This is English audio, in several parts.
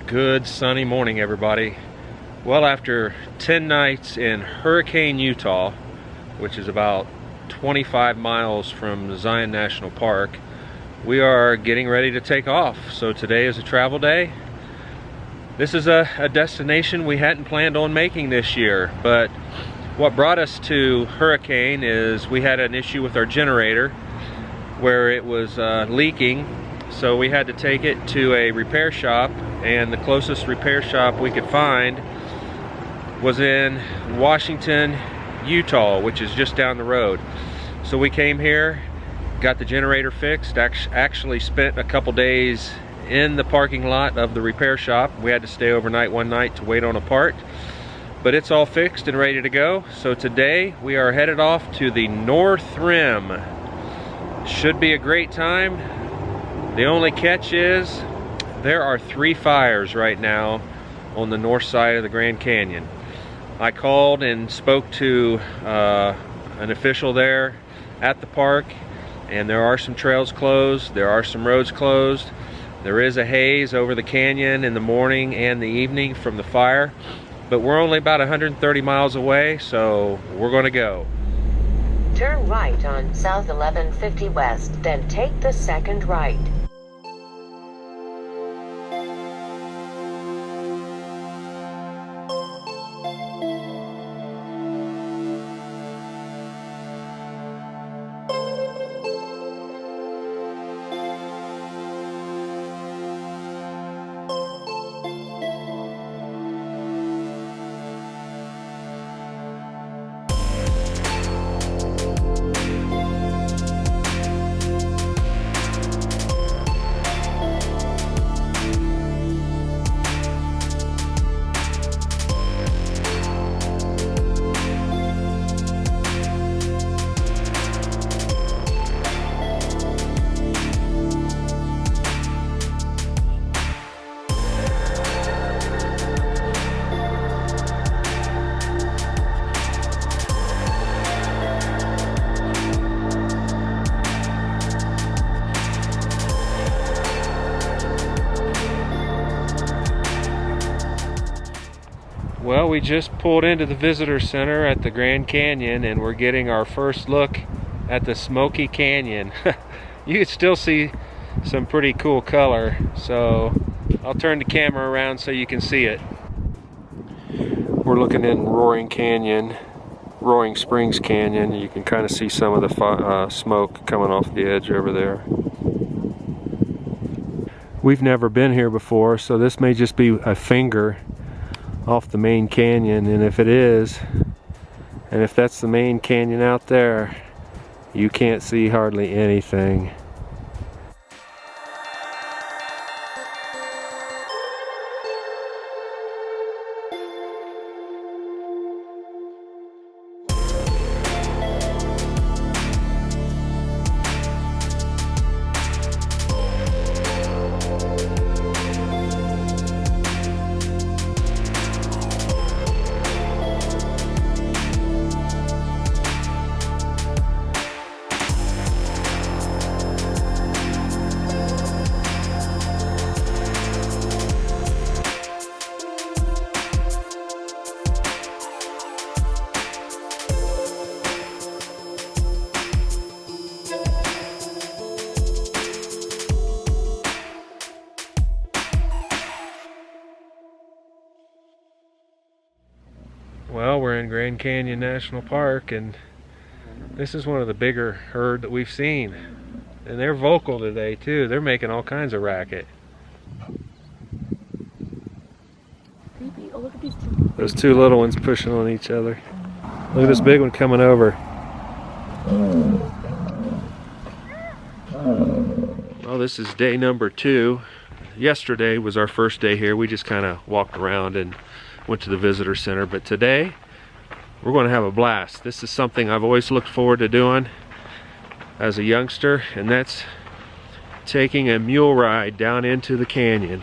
Good sunny morning, everybody. Well, after 10 nights in Hurricane, Utah, which is about 25 miles from Zion National Park, we are getting ready to take off. So today is a travel day. This is a destination we hadn't planned on making this year, but what brought us to Hurricane is we had an issue with our generator where it was leaking. So we had to take it to a repair shop, and the closest repair shop we could find was in Washington, Utah, which is just down the road. So we came here, got the generator fixed, actually spent a couple days in the parking lot of the repair shop. We had to stay overnight one night to wait on a part, but it's all fixed and ready to go. So today we are headed off to the North Rim. Should be a great time. The only catch is there are 3 fires right now on the north side of the Grand Canyon. I called and spoke to an official there at the park, and there are some trails closed, there are some roads closed. There is a haze over the canyon in the morning and the evening from the fire, but we're only about 130 miles away, so we're going to go. Turn right on South 1150 West, then take the second right. Well, we just pulled into the visitor center at the Grand Canyon, and we're getting our first look at the Smoky Canyon. You can still see some pretty cool color, so I'll turn the camera around so you can see it. We're looking in Roaring Springs Canyon. You can kind of see some of the smoke coming off the edge over there. We've never been here before, so this may just be a finger off the main canyon, and if it is, and if that's the main canyon out there, you can't see hardly anything. Well, we're in Grand Canyon National Park, and this is one of the bigger herd that we've seen. And they're vocal today too. They're making all kinds of racket. Creepy. Oh, look at these two. Those 2 little ones pushing on each other. Look at this big one coming over. Well, this is day number 2. Yesterday was our first day here. We just kind of walked around and went to the visitor center, but today we're going to have a blast. This is something I've always looked forward to doing as a youngster, and that's taking a mule ride down into the canyon.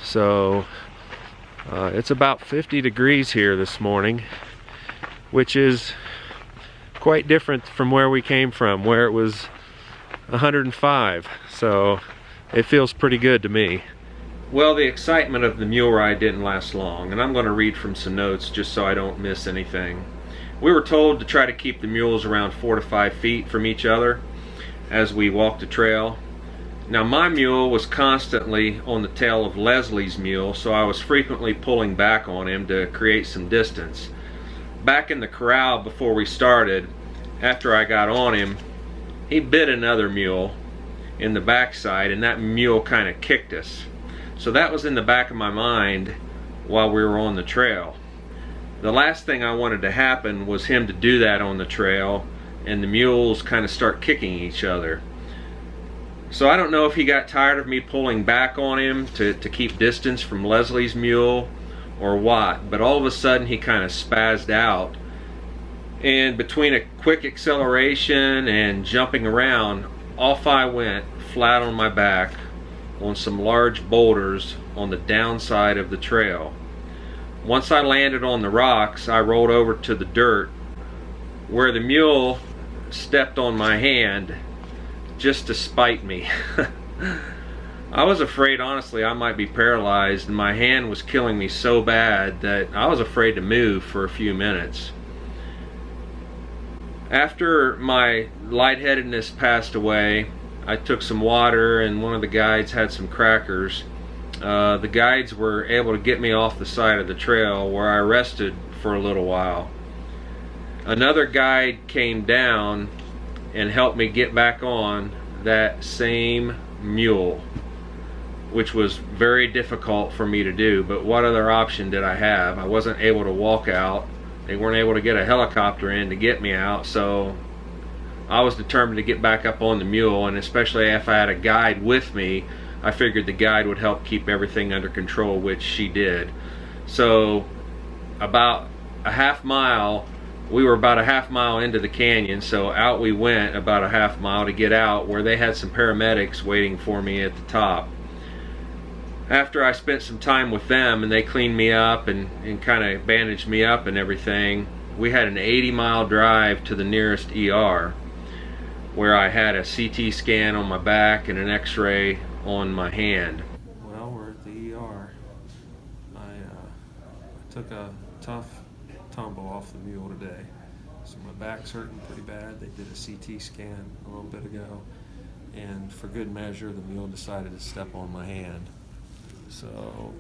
So it's about 50 degrees here this morning, which is quite different from where we came from, where it was 105. So it feels pretty good to me. Well, the excitement of the mule ride didn't last long, and I'm going to read from some notes just so I don't miss anything. We were told to try to keep the mules around 4 to 5 feet from each other as we walked the trail. Now, my mule was constantly on the tail of Leslie's mule, so I was frequently pulling back on him to create some distance. Back in the corral before we started, after I got on him, he bit another mule in the backside, and that mule kind of kicked us. So that was in the back of my mind while we were on the trail. The last thing I wanted to happen was him to do that on the trail and the mules kind of start kicking each other. So I don't know if he got tired of me pulling back on him to keep distance from Leslie's mule or what, but all of a sudden he kind of spazzed out, and between a quick acceleration and jumping around, off I went flat on my back on some large boulders on the downside of the trail. Once I landed on the rocks, I rolled over to the dirt where the mule stepped on my hand just to spite me. I was afraid, honestly, I might be paralyzed, and my hand was killing me so bad that I was afraid to move for a few minutes. After my lightheadedness passed away, I took some water, and one of the guides had some crackers. The guides were able to get me off the side of the trail where I rested for a little while. Another guide came down and helped me get back on that same mule, which was very difficult for me to do, but what other option did I have? I wasn't able to walk out. They weren't able to get a helicopter in to get me out, so I was determined to get back up on the mule, and especially if I had a guide with me, I figured the guide would help keep everything under control, which she did. So about a half mile, we were about a half mile into the canyon, so out we went about a half mile to get out where they had some paramedics waiting for me at the top. After I spent some time with them and they cleaned me up and kind of bandaged me up and everything, we had an 80-mile drive to the nearest ER where I had a CT scan on my back and an x-ray on my hand. Well, we're at the ER. I took a tough tumble off the mule today, so my back's hurting pretty bad. They did a CT scan a little bit ago, and for good measure the mule decided to step on my hand. So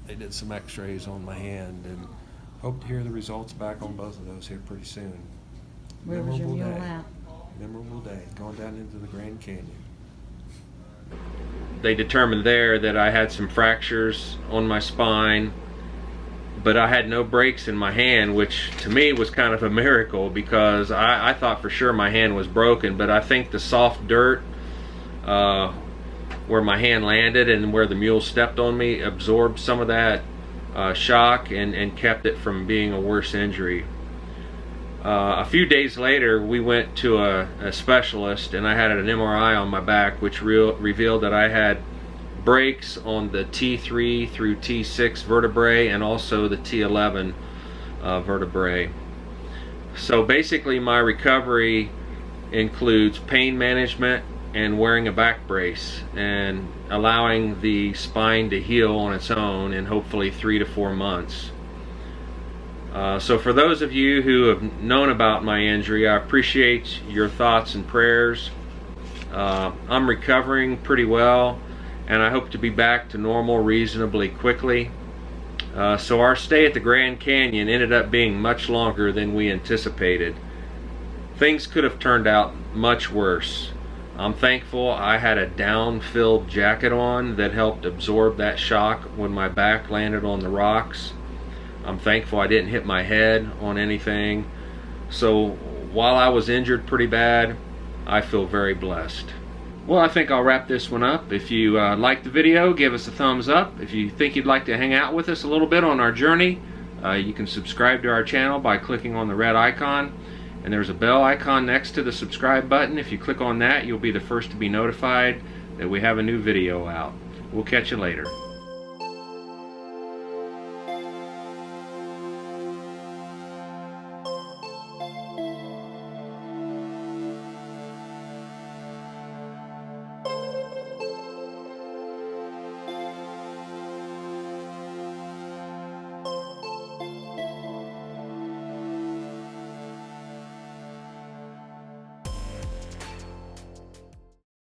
they did some x-rays on my hand, and hope to hear the results back on both of those here pretty soon. Where was your mule at? Memorable day, going down into the Grand Canyon. They determined there that I had some fractures on my spine, but I had no breaks in my hand, which to me was kind of a miracle, because I thought for sure my hand was broken, but I think the soft dirt where my hand landed and where the mule stepped on me absorbed some of that shock and kept it from being a worse injury. A few days later, we went to a specialist, and I had an MRI on my back, which revealed that I had breaks on the T3 through T6 vertebrae and also the T11 vertebrae. So basically my recovery includes pain management and wearing a back brace and allowing the spine to heal on its own in hopefully 3 to 4 months. So for those of you who have known about my injury, I appreciate your thoughts and prayers. I'm recovering pretty well, and I hope to be back to normal reasonably quickly. So our stay at the Grand Canyon ended up being much longer than we anticipated. Things could have turned out much worse. I'm thankful I had a down-filled jacket on that helped absorb that shock when my back landed on the rocks. I'm thankful I didn't hit my head on anything. So while I was injured pretty bad, I feel very blessed. Well, I think I'll wrap this one up. If you liked the video, give us a thumbs up. If you think you'd like to hang out with us a little bit on our journey, you can subscribe to our channel by clicking on the red icon. And there's a bell icon next to the subscribe button. If you click on that, you'll be the first to be notified that we have a new video out. We'll catch you later.